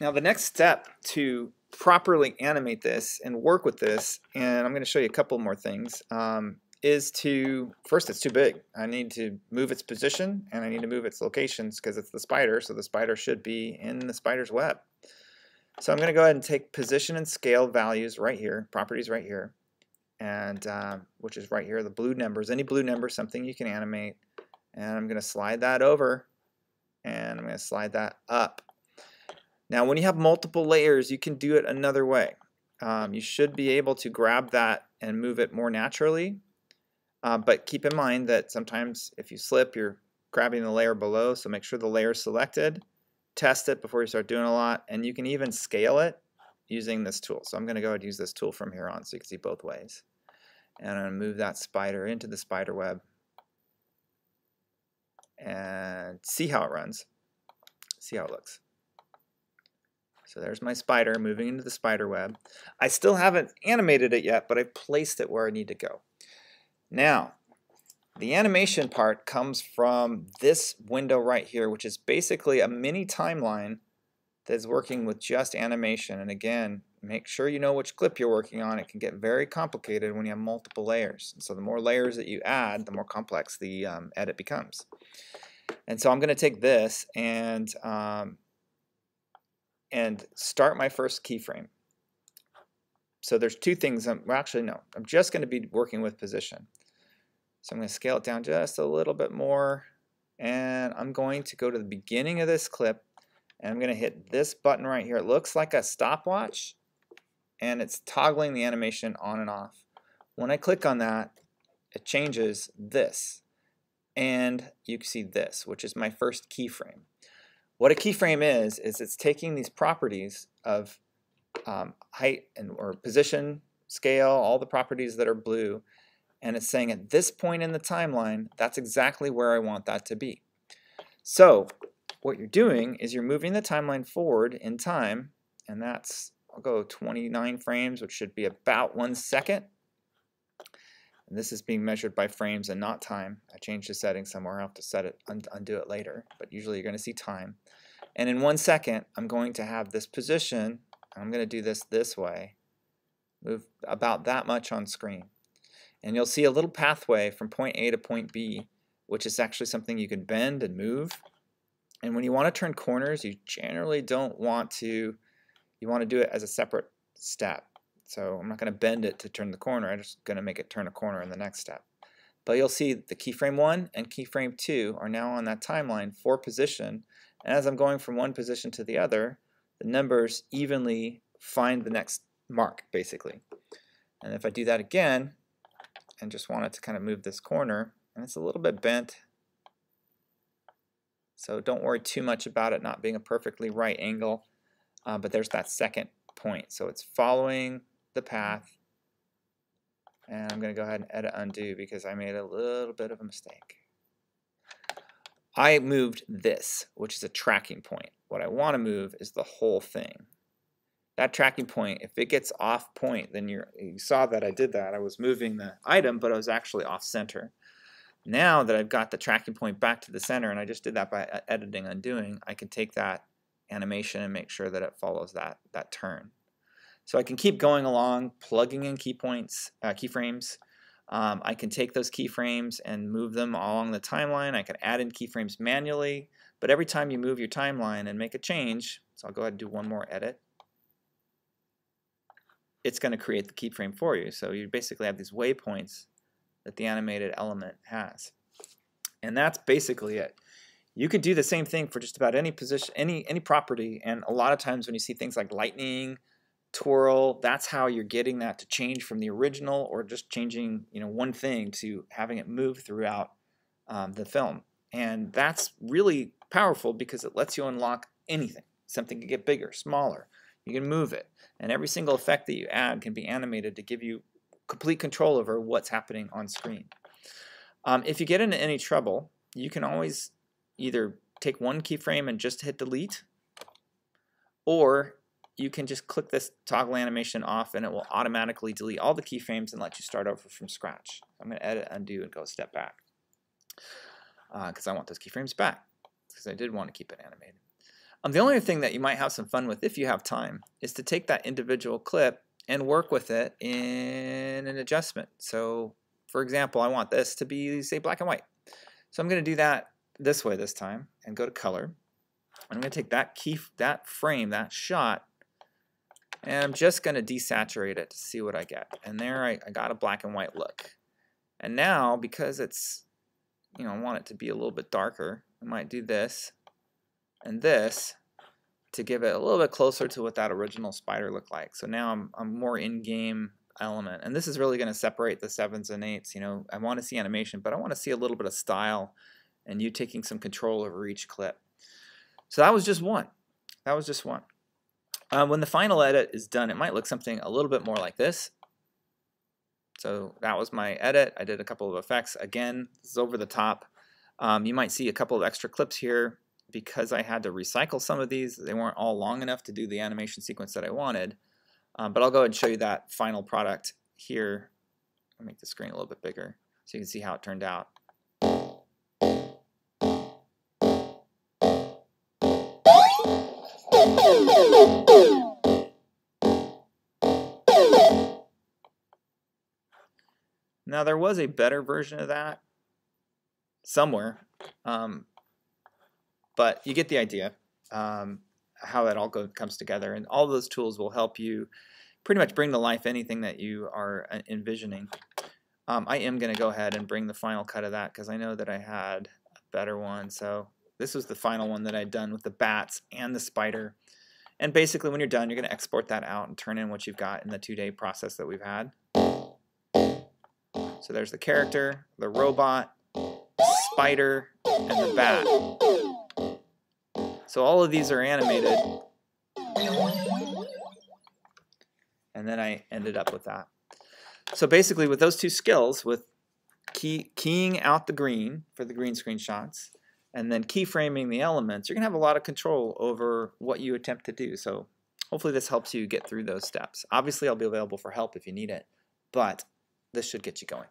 Now the next step to properly animate this and work with this, and I'm going to show you a couple more things, is to, first, it's too big. I need to move its position and I need to move its locations because it's the spider, so the spider should be in the spider's web. So I'm going to go ahead and take position and scale values right here, properties right here, and which is right here, the blue numbers. Any blue number, something you can animate, and I'm going to slide that over, and I'm going to slide that up. Now, when you have multiple layers, you can do it another way. You should be able to grab that and move it more naturally, but keep in mind that sometimes if you slip, you're grabbing the layer below, so make sure the layer is selected. Test it before you start doing a lot, and you can even scale it using this tool. So I'm going to go ahead and use this tool from here on so you can see both ways. And I'm going to move that spider into the spider web and see how it runs, see how it looks. So there's my spider moving into the spider web. I still haven't animated it yet, but I've placed it where I need to go. Now, the animation part comes from this window right here, which is basically a mini timeline that's working with just animation. And again, make sure you know which clip you're working on. It can get very complicated when you have multiple layers. And so the more layers that you add, the more complex the edit becomes. And so I'm going to take this and start my first keyframe. So there's two things. Well, actually, no. I'm just going to be working with position. So I'm going to scale it down just a little bit more, and I'm going to go to the beginning of this clip, and I'm going to hit this button right here. It looks like a stopwatch, and it's toggling the animation on and off. When I click on that, it changes this, and you can see this, which is my first keyframe. What a keyframe is it's taking these properties of height or position, scale, all the properties that are blue, and it's saying at this point in the timeline, that's exactly where I want that to be. So what you're doing is you're moving the timeline forward in time, and that's, I'll go 29 frames, which should be about 1 second. And this is being measured by frames and not time. I changed the setting somewhere. I'll have to set it, undo it later, but usually you're going to see time. And in 1 second, I'm going to have this position, I'm going to do this way, move about that much on screen. And you'll see a little pathway from point A to point B, which is actually something you can bend and move. And when you want to turn corners, you generally don't want to, you want to do it as a separate step. So I'm not going to bend it to turn the corner, I'm just going to make it turn a corner in the next step. But you'll see the keyframe 1 and keyframe 2 are now on that timeline for position. And as I'm going from one position to the other, the numbers evenly find the next mark, basically. And if I do that again, and just wanted to kind of move this corner, and it's a little bit bent, so don't worry too much about it not being a perfectly right angle, but there's that second point, so it's following the path. And I'm going to go ahead and edit undo because I made a little bit of a mistake. I moved this, which is a tracking point. What I want to move is the whole thing. That tracking point, if it gets off point, then you saw that I did that. I was moving the item, but I was actually off center. Now that I've got the tracking point back to the center, and I just did that by editing undoing, I can take that animation and make sure that it follows that turn. So I can keep going along, plugging in keyframes. I can take those keyframes and move them along the timeline. I can add in keyframes manually, but every time you move your timeline and make a change, so I'll go ahead and do one more edit, it's going to create the keyframe for you. So you basically have these waypoints that the animated element has. And that's basically it. You could do the same thing for just about any position, any property, and a lot of times when you see things like lightning, twirl, that's how you're getting that to change from the original, or just changing one thing to having it move throughout the film. And that's really powerful because it lets you unlock anything. Something can get bigger, smaller. You can move it, and every single effect that you add can be animated to give you complete control over what's happening on screen. If you get into any trouble, you can always either take one keyframe and just hit delete, or you can just click this toggle animation off and it will automatically delete all the keyframes and let you start over from scratch. I'm going to edit, undo, and go a step back because I want those keyframes back because I did want to keep it animated. The only thing that you might have some fun with if you have time is to take that individual clip and work with it in an adjustment. So for example, I want this to be, say, black and white. So I'm going to do that this way this time and go to color. I'm going to take that frame, that shot, and I'm just going to desaturate it to see what I get. And there I got a black and white look. And now, because it's, I want it to be a little bit darker, I might do this and this to give it a little bit closer to what that original spider looked like. So now I'm more in-game element. And this is really going to separate the 7s and 8s. I want to see animation, but I want to see a little bit of style and you taking some control over each clip. So that was just one. That was just one. When the final edit is done, it might look something a little bit more like this. So that was my edit. I did a couple of effects. Again, this is over the top. You might see a couple of extra clips here because I had to recycle some of these. They weren't all long enough to do the animation sequence that I wanted. But I'll go ahead and show you that final product here. I'll make the screen a little bit bigger so you can see how it turned out. Now there was a better version of that somewhere, but you get the idea how it all comes together, and all those tools will help you pretty much bring to life anything that you are envisioning. I am going to go ahead and bring the final cut of that because I know that I had a better one. So this was the final one that I'd done with the bats and the spider. And basically when you're done, you're going to export that out and turn in what you've got in the 2-day process that we've had. So there's the character, the robot, spider, and the bat. So all of these are animated. And then I ended up with that. So basically with those two skills, with keying out the green for the green screen shots, and then keyframing the elements, you're going to have a lot of control over what you attempt to do. So hopefully this helps you get through those steps. Obviously I'll be available for help if you need it, but this should get you going.